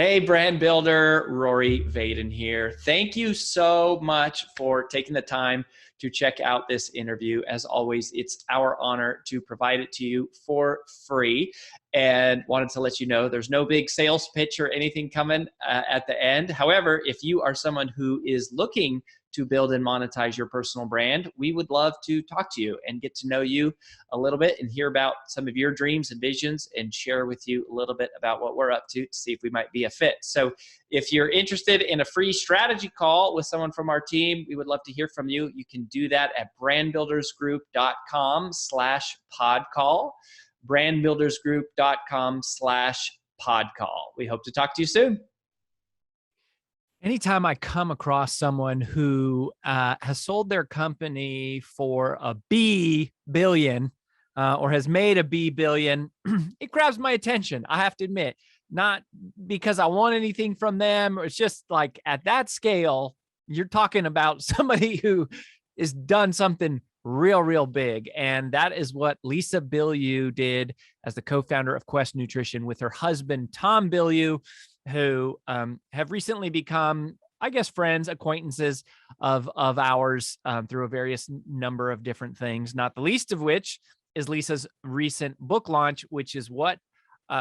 Hey, brand builder, Rory Vaden here. Thank you so much for taking the time to check out this interview. As always, it's our honor to provide it to you for free. And wanted to let you know there's no big sales pitch or anything coming at the end. However, if you are someone who is looking to build and monetize your personal brand, we would love to talk to you and get to know you a little bit and hear about some of your dreams and visions and share with you a little bit about what we're up to see if we might be a fit. So if you're interested in a free strategy call with someone from our team, we would love to hear from you. You can do that at brandbuildersgroup.com/podcall, brandbuildersgroup.com/podcall. We hope to talk to you soon. Anytime I come across someone who has sold their company for a B billion or has made a B billion, it grabs my attention. I have to admit, not because I want anything from them. It's just like at that scale, you're talking about somebody who has done something real big. And that is what Lisa Bilyeu did as the co-founder of Quest Nutrition with her husband, Tom Bilyeu, who have recently become, I guess, friends, acquaintances of ours through a various number of different things, not the least of which is Lisa's recent book launch, which is what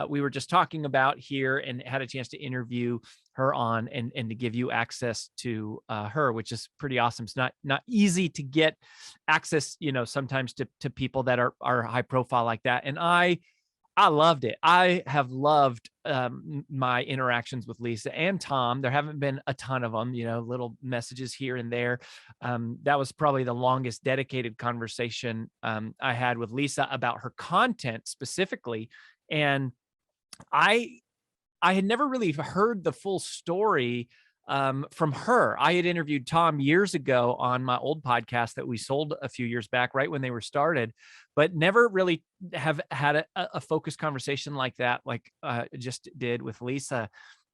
we were just talking about here and had a chance to interview her on and to give you access to her, which is pretty awesome. It's not easy to get access, sometimes to people that are high profile like that. And I loved it. I have loved my interactions with Lisa and Tom. There haven't been a ton of them, little messages here and there. That was probably the longest dedicated conversation I had with Lisa about her content specifically. And I had never really heard the full story from her. I had interviewed Tom years ago on my old podcast that we sold a few years back, right when they were started, but never really have had a focused conversation like that, like just did with Lisa.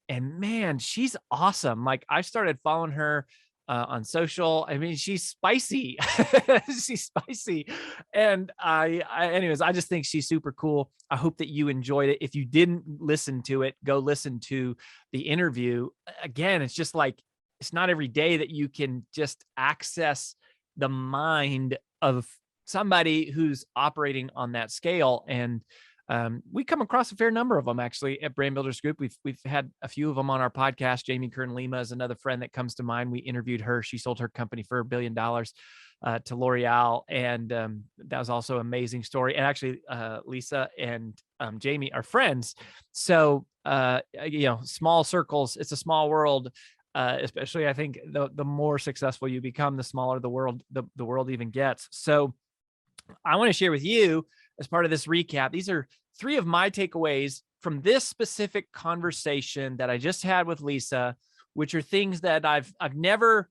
And man, she's awesome. Like I started following her on social. I mean, she's spicy. She's spicy. And anyways, I just think she's super cool. I hope that you enjoyed it. If you didn't listen to it, go listen to the interview. Again, it's just like, it's not every day that you can just access the mind of somebody who's operating on that scale. And we come across a fair number of them actually at Brand Builders Group. We've had a few of them on our podcast. Jamie Kern Lima is another friend that comes to mind. We interviewed her. She sold her company for $1 billion to L'Oreal. And that was also an amazing story. And actually Lisa and Jamie are friends. So, small circles, it's a small world. Especially I think the more successful you become, the smaller the world even gets. So I want to share with you as part of this recap. These are 3 of my takeaways from this specific conversation that I just had with Lisa, which are things that have never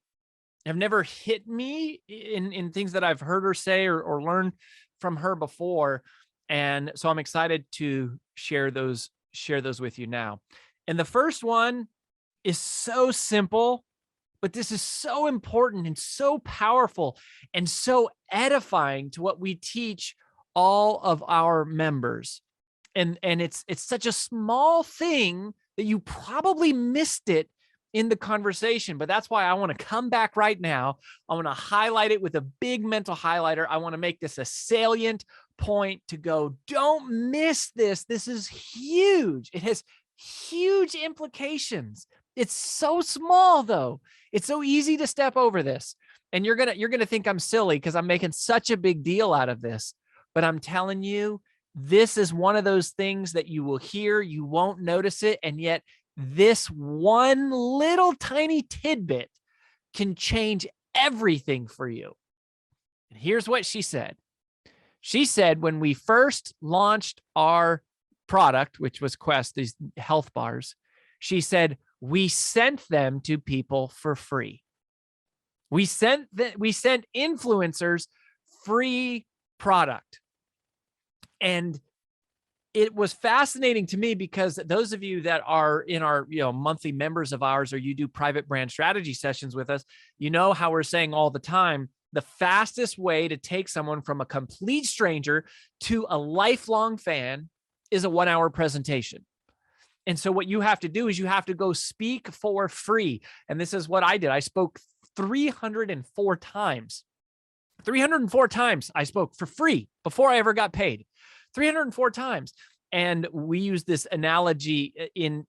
hit me in things that I've heard her say or learned from her before. And so I'm excited to share those with you now. And the first one is so simple, but this is so important and so powerful and so edifying to what we teach all of our members. And it's such a small thing that you probably missed it in the conversation, but that's why I want to come back right now. I want to highlight it with a big mental highlighter. I want to make this a salient point to go, don't miss this. This is huge. It has huge implications. It's so small though. It's so easy to step over this. And you're going to think I'm silly because I'm making such a big deal out of this. But I'm telling you, this is one of those things that you will hear, you won't notice it. And yet this one little tiny tidbit can change everything for you. And here's what she said. She said, when we first launched our product, which was Quest, these health bars, she said, we sent them to people for free. We sent influencers free product. And it was fascinating to me because those of you that are in our monthly members of ours, or you do private brand strategy sessions with us, you know how we're saying all the time, the fastest way to take someone from a complete stranger to a lifelong fan is a 1-hour presentation. And so what you have to do is you have to go speak for free. And this is what I did. I spoke 304 times. 304 times I spoke for free before I ever got paid. 304 times. And we use this analogy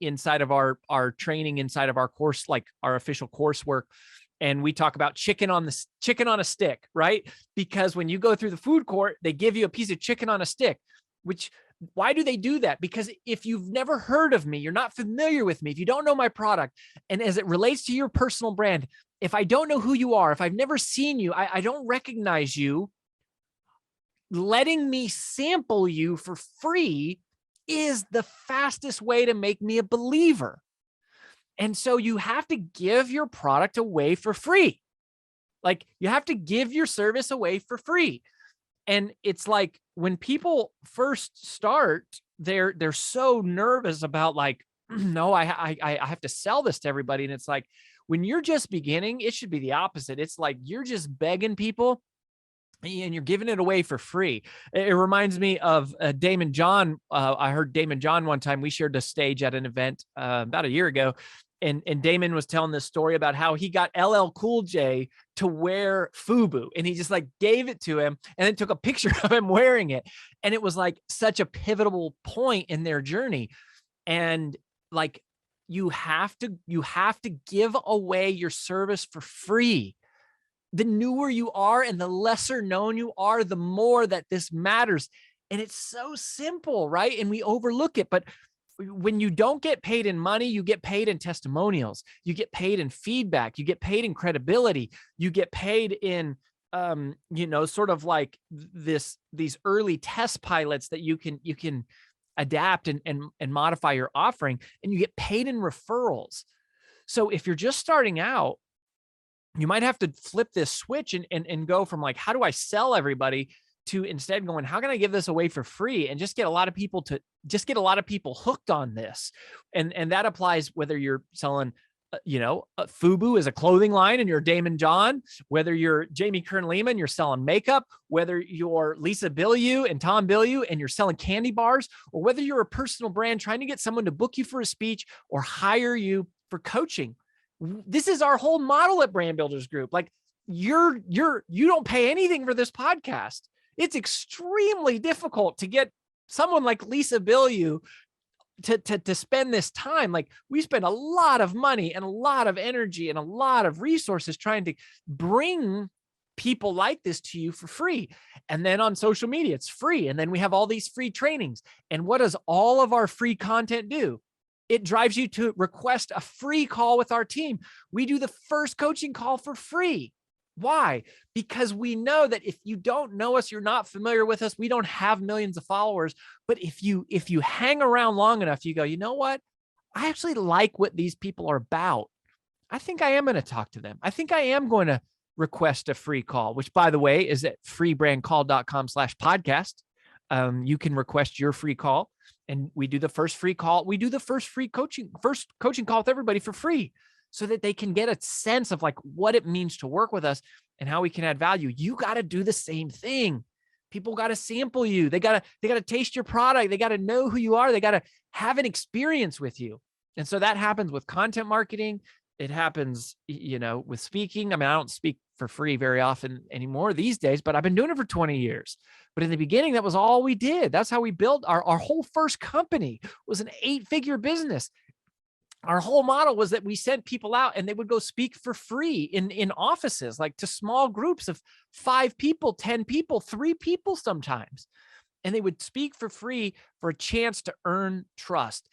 inside of our training, inside of our course, like our official coursework. And we talk about chicken on a stick, right? Because when you go through the food court, they give you a piece of chicken on a stick, which, why do they do that? Because if you've never heard of me, you're not familiar with me, if you don't know my product, and as it relates to your personal brand, if I don't know who you are, if I've never seen you, I don't recognize you, letting me sample you for free is the fastest way to make me a believer. And so you have to give your product away for free. Like, you have to give your service away for free. And it's like, when people first start, they're so nervous about like, no, I have to sell this to everybody. And it's like, when you're just beginning, it should be the opposite. It's like, you're just begging people and you're giving it away for free. It reminds me of Damon John. I heard Damon John one time. We shared the stage at an event about a year ago. And Damon was telling this story about how he got LL Cool J to wear FUBU, and he just like gave it to him and then took a picture of him wearing it. And it was like such a pivotal point in their journey. And like, you have to give away your service for free. The newer you are and the lesser known you are, the more that this matters. And it's so simple, right? And we overlook it. But when you don't get paid in money, you get paid in testimonials, you get paid in feedback, you get paid in credibility, you get paid in, sort of like these early test pilots that you can adapt and modify your offering, and you get paid in referrals. So if you're just starting out, you might have to flip this switch and go from like, how do I sell everybody, to instead going, how can I give this away for free and just get a lot of people hooked on this. And that applies whether you're selling, FUBU is a clothing line and you're Damon John, whether you're Jamie Kern-Lima and you're selling makeup, whether you're Lisa Bilyeu and Tom Bilyeu and you're selling candy bars, or whether you're a personal brand trying to get someone to book you for a speech or hire you for coaching. This is our whole model at Brand Builders Group. Like, you don't pay anything for this podcast. It's extremely difficult to get someone like Lisa Bilyeu to spend this time. Like, we spend a lot of money and a lot of energy and a lot of resources trying to bring people like this to you for free. And then on social media, it's free. And then we have all these free trainings. And what does all of our free content do? It drives you to request a free call with our team. We do the first coaching call for free. Why? Because we know that if you don't know us, you're not familiar with us, we don't have millions of followers. But if you hang around long enough, you go, you know what? I actually like what these people are about. I think I am going to talk to them. I think I am going to request a free call, which, by the way, is at freebrandcall.com/podcast. You can request your free call, and we do the first free call. We do the first coaching call with everybody for free, so that they can get a sense of like what it means to work with us and how we can add value. You got to do the same thing. People got to sample you. They got to taste your product. They got to know who you are. They got to have an experience with you. And so that happens with content marketing. It happens, with speaking. I mean, I don't speak for free very often anymore these days, but I've been doing it for 20 years. But in the beginning, that was all we did. That's how we built our whole first company. Was an 8-figure business. Our whole model was that we sent people out and they would go speak for free in offices, like to small groups of 5 people, 10 people, 3 people sometimes. And they would speak for free for a chance to earn trust.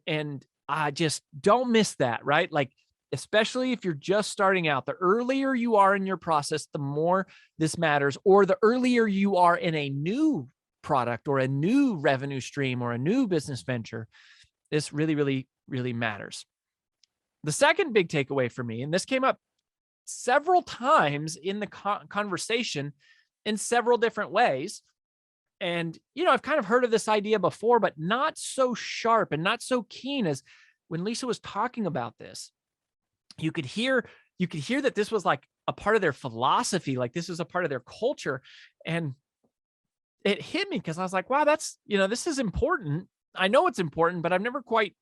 And I just don't miss that, right? Like, especially if you're just starting out, the earlier you are in your process, the more this matters, or the earlier you are in a new product or a new revenue stream or a new business venture, this really, really, really matters. The second big takeaway for me, and this came up several times in the conversation in several different ways. And, I've kind of heard of this idea before, but not so sharp and not so keen as when Lisa was talking about this. You could hear that this was like a part of their philosophy, like this was a part of their culture. And it hit me because I was like, wow, that's, this is important. I know it's important, but I've never quite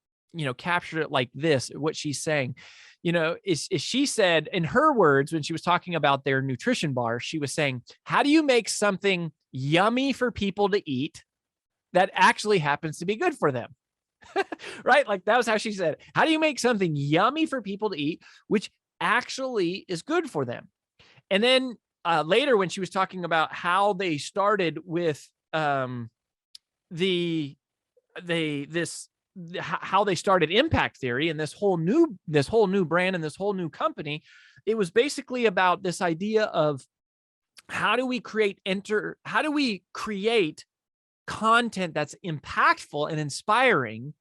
captured it like this, what she's saying, is she said in her words, when she was talking about their nutrition bar, she was saying, how do you make something yummy for people to eat that actually happens to be good for them? Right? Like that was how she said it. How do you make something yummy for people to eat, which actually is good for them? And then later, when she was talking about how they started with how they started impact theory and this whole new brand and this whole new company, it was basically about this idea of how do we create content that's impactful and inspiring,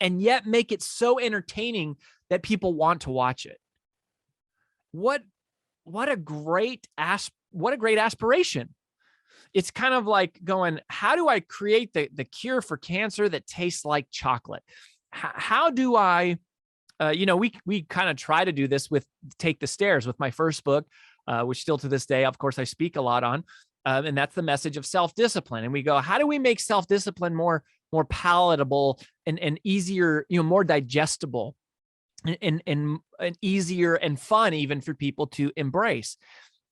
and yet make it so entertaining that people want to watch it. What a great aspiration. It's kind of like going, how do I create the cure for cancer that tastes like chocolate? How do I, we kind of try to do this with Take the Stairs, with my first book, which still to this day, of course, I speak a lot on. And that's the message of self-discipline. And we go, how do we make self-discipline more palatable and easier, more digestible and easier and fun even for people to embrace?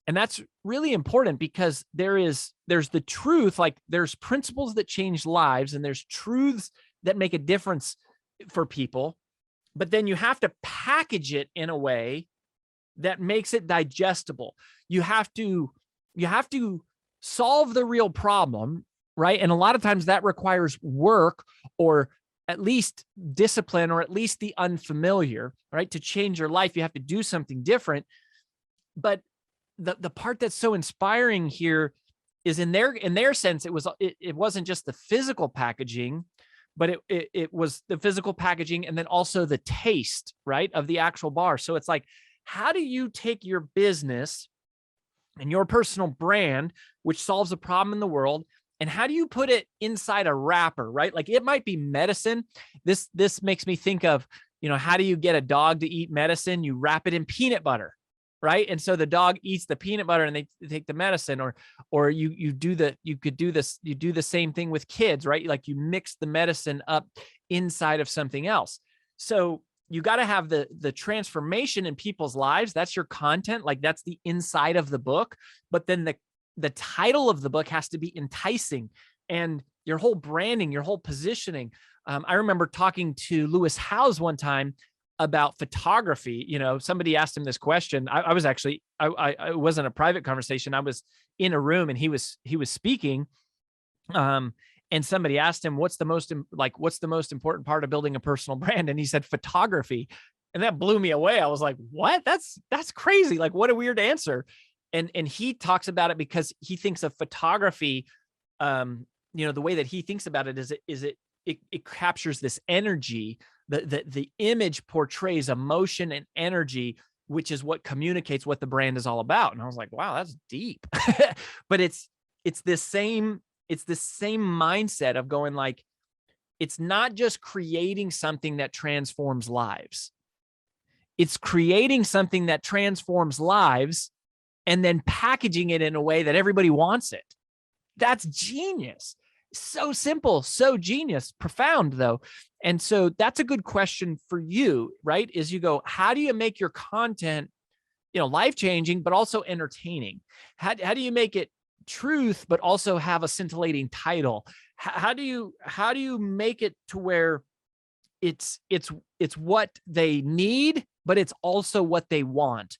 And that's really important, because there's the truth, like there's principles that change lives and there's truths that make a difference for people, but then you have to package it in a way that makes it digestible. You have to solve the real problem, right? And a lot of times that requires work, or at least discipline, or at least the unfamiliar, right? To change your life, you have to do something different. But the part that's so inspiring here is in their sense, it wasn't just the physical packaging, but it was the physical packaging and then also the taste, right, of the actual bar. So it's like, how do you take your business and your personal brand, which solves a problem in the world, and how do you put it inside a wrapper, right? Like it might be medicine. This makes me think of, how do you get a dog to eat medicine? You wrap it in peanut butter, right? And so the dog eats the peanut butter and they take the medicine, or you do the same thing with kids, right? Like you mix the medicine up inside of something else. So you got to have the transformation in people's lives. That's your content. Like that's the inside of the book. But then the title of the book has to be enticing, and your whole branding, your whole positioning. I remember talking to Lewis Howes one time about photography. Somebody asked him this question. I was actually, it wasn't a private conversation. I was in a room and he was speaking. And somebody asked him, what's the most important part of building a personal brand? And he said, photography. And that blew me away. I was like, what? That's crazy. Like, what a weird answer. And he talks about it because he thinks of photography, the way that he thinks about it is it captures this energy. The image portrays emotion and energy, which is what communicates what the brand is all about. And I was like, wow, that's deep. But it's this same mindset of going like, it's not just creating something that transforms lives. It's creating something that transforms lives and then packaging it in a way that everybody wants it. That's genius. So simple, so genius, profound though. And so that's a good question for you, right? Is you go, how do you make your content, life-changing, but also entertaining? How do you make it truth, but also have a scintillating title? How do you make it to where it's what they need, but it's also what they want?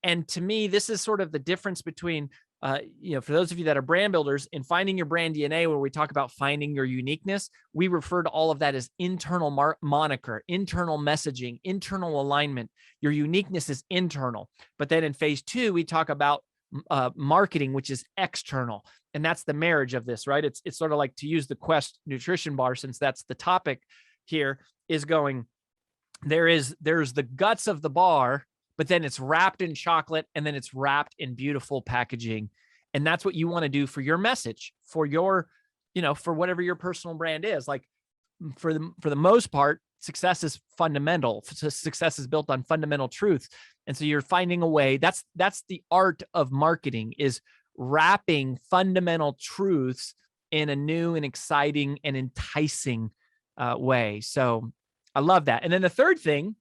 And to me, this is sort of the difference between, for those of you that are brand builders, in finding your brand DNA, where we talk about finding your uniqueness, we refer to all of that as internal moniker, internal messaging, internal alignment. Your uniqueness is internal. But then in phase 2, we talk about marketing, which is external. And that's the marriage of this, right? It's sort of like, to use the Quest nutrition bar, since that's the topic here, is going, there's the guts of the bar, but then it's wrapped in chocolate, and then it's wrapped in beautiful packaging. And that's what you want to do for your message, for your, for whatever your personal brand is. Like for the most part, success is fundamental. Success is built on fundamental truths. And so you're finding a way, that's the art of marketing, is wrapping fundamental truths in a new and exciting and enticing way. So I love that. And then the third thing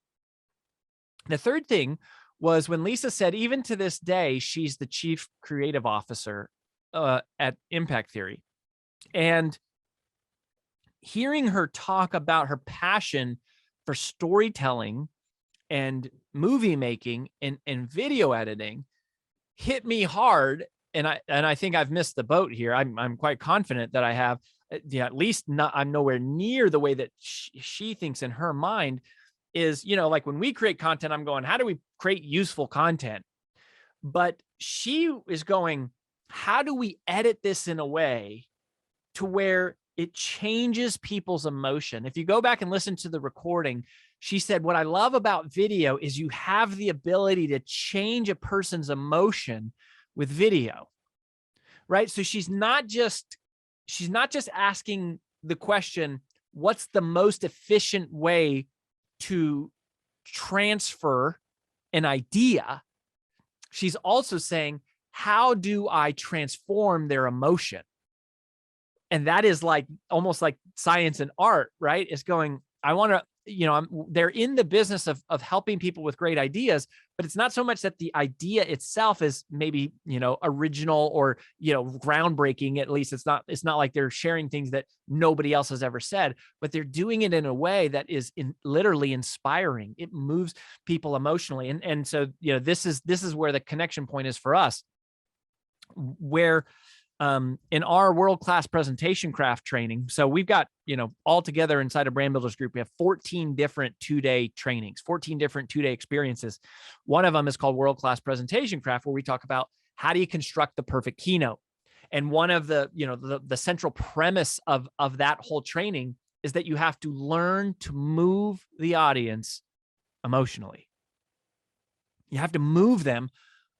was when Lisa said, even to this day, she's the chief creative officer at Impact Theory. And hearing her talk about her passion for storytelling and movie making and video editing hit me hard. And I think I've missed the boat here. I'm quite confident that I have. Yeah, at least I'm nowhere near the way that she thinks in her mind is, like when we create content, I'm going, how do we create useful content? But she is going, how do we edit this in a way to where it changes people's emotion? If you go back and listen to the recording, she said, what I love about video is you have the ability to change a person's emotion with video, right? So she's not just asking the question, what's the most efficient way to transfer an idea? She's also saying, how do I transform their emotion? And that is like almost like science and art, right? It's going, I want to, they're in the business of helping people with great ideas, but it's not so much that the idea itself is maybe, original or, groundbreaking. At least it's not like they're sharing things that nobody else has ever said, but they're doing it in a way that is literally inspiring. It moves people emotionally. And so, this is where the connection point is for us, where in our world-class presentation craft training. So we've got, all together inside of Brand Builders Group, we have 14 different 2-day trainings, 14 different 2-day experiences. One of them is called world-class presentation craft, where we talk about how do you construct the perfect keynote. And one of the, the central premise of that whole training is that you have to learn to move the audience emotionally. You have to move them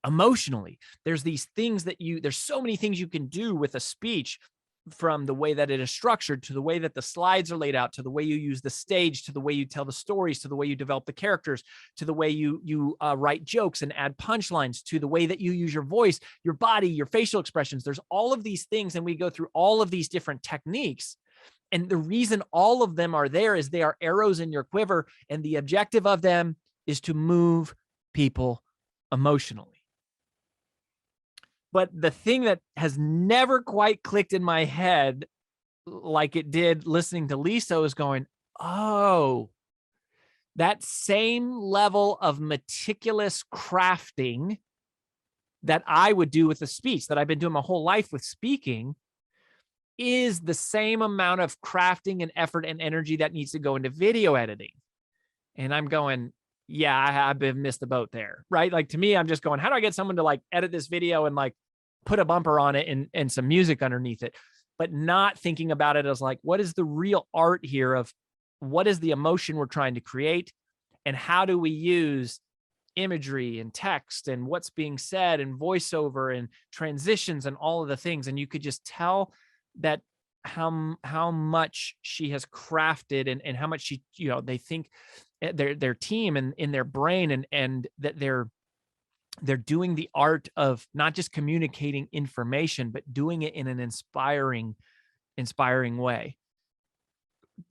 emotionally. There's these things that there's so many things you can do with a speech, from the way that it is structured, to the way that the slides are laid out, to the way you use the stage, to the way you tell the stories, to the way you develop the characters, to the way you write jokes and add punchlines, to the way that you use your voice, your body, your facial expressions. There's all of these things, and we go through all of these different techniques. And the reason all of them are there is they are arrows in your quiver, and the objective of them is to move people emotionally. But the thing that has never quite clicked in my head like it did listening to Lisa is going, oh, that same level of meticulous crafting that I would do with a speech, that I've been doing my whole life with speaking, is the same amount of crafting and effort and energy that needs to go into video editing. And I'm going, yeah, I've missed the boat there, right? Like, to me, I'm just going, how do I get someone to like edit this video and like put a bumper on it and some music underneath it, but not thinking about it as like, what is the real art here of what is the emotion we're trying to create, and how do we use imagery and text and what's being said and voiceover and transitions and all of the things. And you could just tell that how much she has crafted and how much she, they think their team and in their brain, and that they're doing the art of not just communicating information, but doing it in an inspiring way.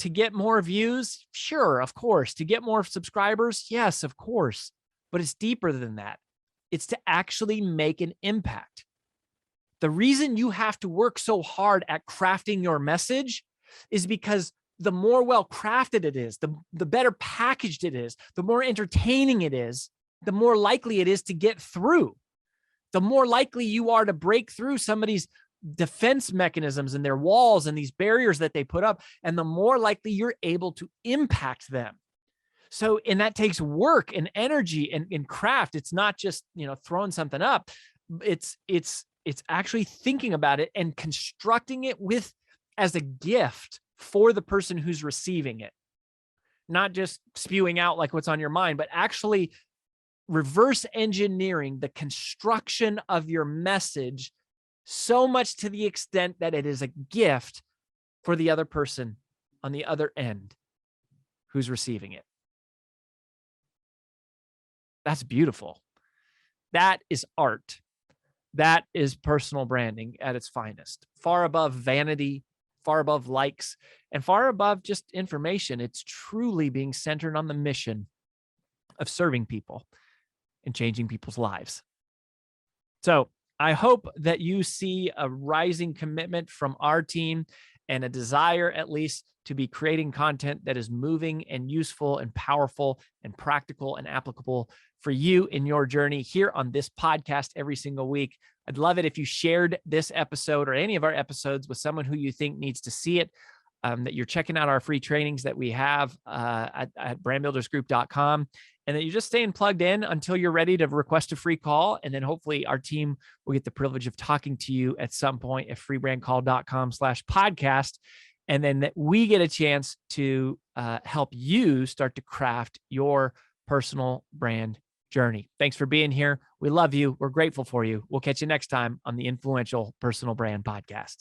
To get more views, sure, of course. To get more subscribers, yes, of course. But it's deeper than that. It's to actually make an impact. The reason you have to work so hard at crafting your message is because the more well-crafted it is, the better packaged it is, the more entertaining it is, the more likely it is to get through. The more likely you are to break through somebody's defense mechanisms and their walls and these barriers that they put up, and the more likely you're able to impact them. So, and that takes work and energy and craft. It's not just, throwing something up. It's actually thinking about it and constructing it as a gift for the person who's receiving it. Not just spewing out like what's on your mind, but actually reverse engineering the construction of your message so much to the extent that it is a gift for the other person on the other end who's receiving it. That's beautiful. That is art. That is personal branding at its finest, far above vanity, far above likes and far above just information. It's truly being centered on the mission of serving people and changing people's lives. So I hope that you see a rising commitment from our team and a desire, at least, to be creating content that is moving and useful and powerful and practical and applicable for you in your journey here on this podcast every single week. I'd love it if you shared this episode or any of our episodes with someone who you think needs to see it, that you're checking out our free trainings that we have at brandbuildersgroup.com, and that you're just staying plugged in until you're ready to request a free call. And then hopefully our team will get the privilege of talking to you at some point at freebrandcall.com/podcast. And then that we get a chance to help you start to craft your personal brand journey. Thanks for being here. We love you. We're grateful for you. We'll catch you next time on the Influential Personal Brand Podcast.